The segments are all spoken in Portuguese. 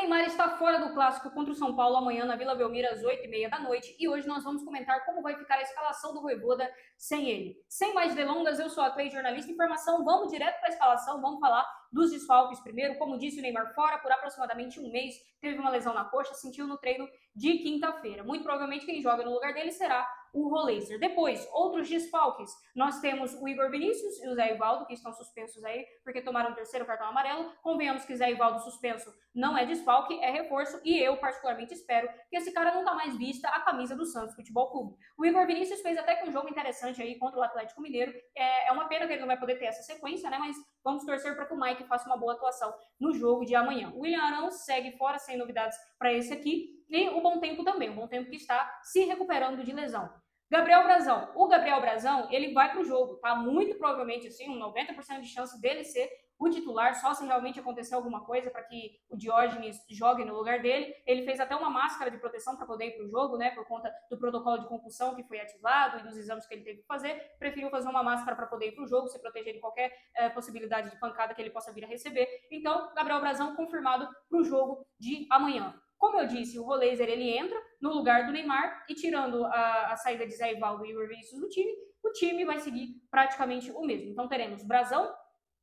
Neymar está fora do clássico contra o São Paulo amanhã na Vila Belmiro às 8h30 da noite e hoje nós vamos comentar como vai ficar a escalação do Vojvoda sem ele. Sem mais delongas, eu sou a Clay, jornalista de informação, vamos direto para a escalação, vamos falar dos desfalques primeiro. Como disse, o Neymar fora por aproximadamente um mês, teve uma lesão na coxa, sentiu no treino de quinta-feira. Muito provavelmente quem joga no lugar dele será o Roleiser. Depois, outros desfalques, nós temos o Igor Vinícius e o Zé Ivaldo, que estão suspensos aí, porque tomaram o terceiro cartão amarelo. Convenhamos que Zé Ivaldo suspenso não é desfalque, é reforço, e eu particularmente espero que esse cara nunca mais vista a camisa do Santos Futebol Clube. O Igor Vinícius fez até que um jogo interessante aí contra o Atlético Mineiro. É uma pena que ele não vai poder ter essa sequência, né, mas vamos torcer para que o Mike faça uma boa atuação no jogo de amanhã. O William Arão segue fora, sem novidades para esse aqui, e o Bom Tempo também, o Bom Tempo que está se recuperando de lesão. Gabriel Brazão. O Gabriel Brazão, ele vai para o jogo, tá? Muito provavelmente, assim, 90% de chance dele ser o titular, só se realmente acontecer alguma coisa para que o Diógenes jogue no lugar dele. Ele fez até uma máscara de proteção para poder ir para o jogo, né? Por conta do protocolo de concussão que foi ativado e dos exames que ele teve que fazer. Preferiu fazer uma máscara para poder ir para o jogo, se proteger de qualquer possibilidade de pancada que ele possa vir a receber. Então, Gabriel Brazão confirmado para o jogo de amanhã. Como eu disse, o Roleiser ele entra no lugar do Neymar e tirando a saída de Zé Ivaldo e Igor Vinícius do time, o time vai seguir praticamente o mesmo. Então teremos Brazão,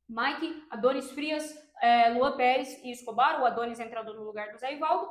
Mike, Adonis Frias, Luan Pérez e Escobar, o Adonis entrando no lugar do Zé Ivaldo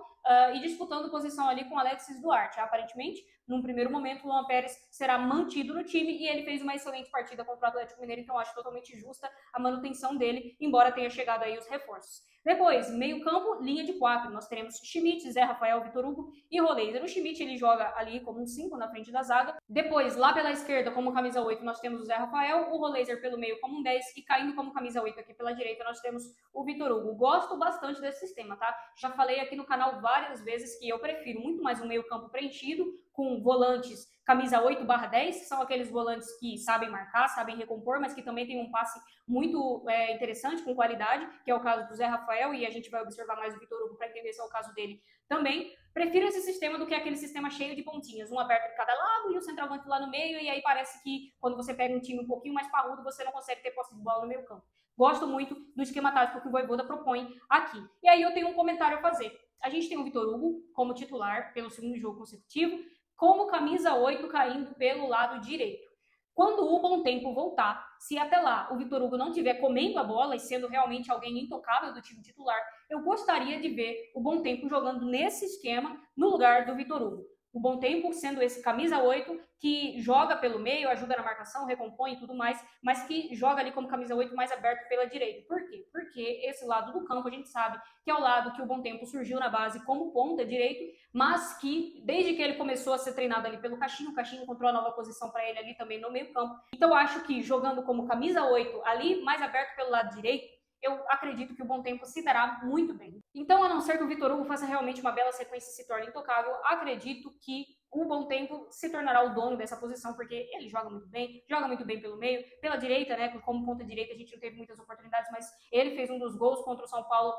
e disputando posição ali com Alexis Duarte. Aparentemente, num primeiro momento, o Luan Pérez será mantido no time e ele fez uma excelente partida contra o Atlético Mineiro, então acho totalmente justa a manutenção dele, embora tenha chegado aí os reforços. Depois, meio campo, linha de 4. Nós teremos Schmidt, Zé Rafael, Vitor Hugo e Roleiser. O Schmidt ele joga ali como um 5 na frente da zaga. Depois, lá pela esquerda, como camisa 8, nós temos o Zé Rafael, o Roleiser pelo meio como um 10 e caindo como camisa 8 aqui pela direita, nós temos o Vitor Hugo. Gosto bastante desse sistema, tá? Já falei aqui no canal várias vezes que eu prefiro muito mais um meio campo preenchido com volantes camisa 8/10, que são aqueles volantes que sabem marcar, sabem recompor, mas que também tem um passe muito interessante, com qualidade, que é o caso do Zé Rafael, e a gente vai observar mais o Vitor Hugo para entender se é o caso dele também. Prefiro esse sistema do que aquele sistema cheio de pontinhas, um aberto de cada lado e o centroavante lá no meio, e aí parece que quando você pega um time um pouquinho mais parrudo, você não consegue ter posse de bola no meio campo. Gosto muito do esquema tático que o Vojvoda propõe aqui. E aí eu tenho um comentário a fazer. A gente tem o Vitor Hugo como titular pelo segundo jogo consecutivo, como camisa 8 caindo pelo lado direito. Quando o Bom Tempo voltar, se até lá o Vitor Hugo não estiver comendo a bola e sendo realmente alguém intocável do time titular, eu gostaria de ver o Bom Tempo jogando nesse esquema no lugar do Vitor Hugo. O Bom Tempo sendo esse camisa 8 que joga pelo meio, ajuda na marcação, recompõe e tudo mais, mas que joga ali como camisa 8 mais aberto pela direita. Por quê? Porque esse lado do campo a gente sabe que é o lado que o Bom Tempo surgiu na base como ponta direito, mas que desde que ele começou a ser treinado ali pelo Caixinho, o Caixinho encontrou a nova posição para ele ali também no meio campo. Então eu acho que jogando como camisa 8 ali, mais aberto pelo lado direito, eu acredito que o Bom Tempo se dará muito bem. Então, a não ser que o Vitor Hugo faça realmente uma bela sequência e se torne intocável, acredito que o Bom Tempo se tornará o dono dessa posição, porque ele joga muito bem pelo meio, pela direita, né, como ponta direita a gente não teve muitas oportunidades, mas ele fez um dos gols contra o São Paulo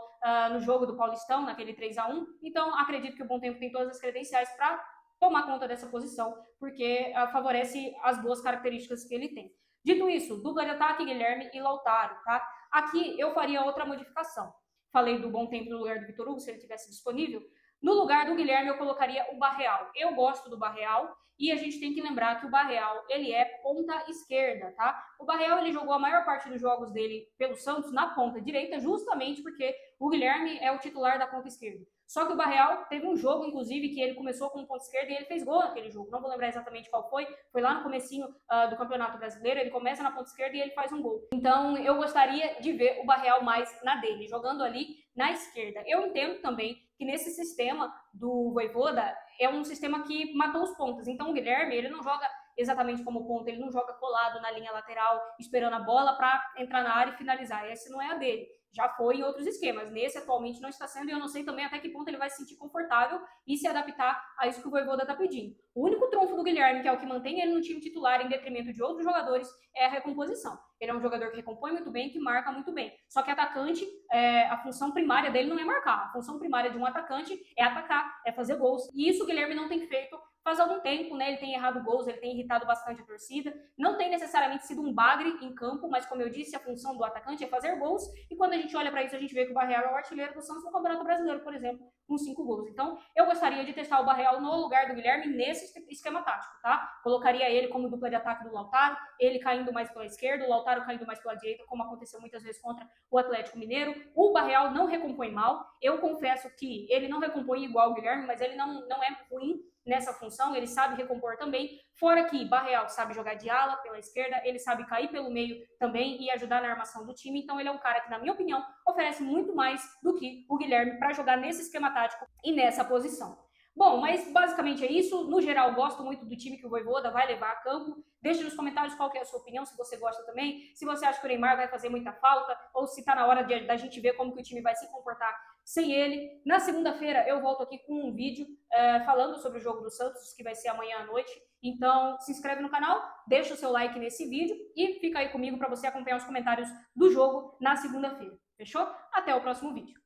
no jogo do Paulistão, naquele 3-1, então acredito que o Bom Tempo tem todas as credenciais para tomar conta dessa posição, porque favorece as boas características que ele tem. Dito isso, dupla de ataque, Guilherme e Lautaro, tá? Aqui eu faria outra modificação. Falei do Bom Tempo no lugar do Vitor Hugo, se ele tivesse disponível. No lugar do Guilherme, eu colocaria o Barreal. Eu gosto do Barreal e a gente tem que lembrar que o Barreal, ele é ponta esquerda, tá? O Barreal, ele jogou a maior parte dos jogos dele pelo Santos na ponta direita, justamente porque o Guilherme é o titular da ponta esquerda. Só que o Barreal teve um jogo, inclusive, que ele começou como ponta esquerda e ele fez gol naquele jogo. Não vou lembrar exatamente qual foi. Foi lá no comecinho do Campeonato Brasileiro. Ele começa na ponta esquerda e ele faz um gol. Então, eu gostaria de ver o Barreal mais na dele, jogando ali na esquerda. Eu entendo também que nesse sistema do Vojvoda é um sistema que matou os pontas. Então, o Guilherme, ele não joga exatamente como ponta, ele não joga colado na linha lateral, esperando a bola para entrar na área e finalizar. Esse não é a dele. Já foi em outros esquemas. Nesse, atualmente, não está sendo, e eu não sei também até que ponto ele vai se sentir confortável e se adaptar a isso que o Vojvoda está pedindo. O único trunfo do Guilherme, que é o que mantém ele no time titular em detrimento de outros jogadores, é a recomposição. Ele é um jogador que recompõe muito bem, que marca muito bem. Só que atacante, a função primária dele não é marcar. A função primária de um atacante é atacar, é fazer gols. E isso o Guilherme não tem feito faz algum tempo, né? Ele tem errado gols, ele tem irritado bastante a torcida. Não tem necessariamente sido um bagre em campo, mas como eu disse, a função do atacante é fazer gols. E quando a gente olha para isso, a gente vê que o Barreal é o artilheiro do Santos no Campeonato Brasileiro, por exemplo, com 5 gols. Então, eu gostaria de testar o Barreal no lugar do Guilherme nesse esquema tático, tá? Colocaria ele como dupla de ataque do Lautaro, ele caindo mais pela esquerda, o Lautaro caindo mais pela direita, como aconteceu muitas vezes contra o Atlético Mineiro. O Barreal não recompõe mal. Eu confesso que ele não recompõe igual o Guilherme, mas ele não é ruim nessa função, ele sabe recompor também. Fora que Barreal sabe jogar de ala pela esquerda, ele sabe cair pelo meio também e ajudar na armação do time. Então ele é um cara que, na minha opinião, oferece muito mais do que o Guilherme para jogar nesse esquema tático e nessa posição. Bom, mas basicamente é isso. No geral, gosto muito do time que o Vojvoda vai levar a campo. Deixe nos comentários qual que é a sua opinião, se você gosta também. Se você acha que o Neymar vai fazer muita falta ou se está na hora da gente ver como que o time vai se comportar sem ele. Na segunda-feira eu volto aqui com um vídeo falando sobre o jogo do Santos, que vai ser amanhã à noite. Então se inscreve no canal, deixa o seu like nesse vídeo e fica aí comigo para você acompanhar os comentários do jogo na segunda-feira. Fechou? Até o próximo vídeo.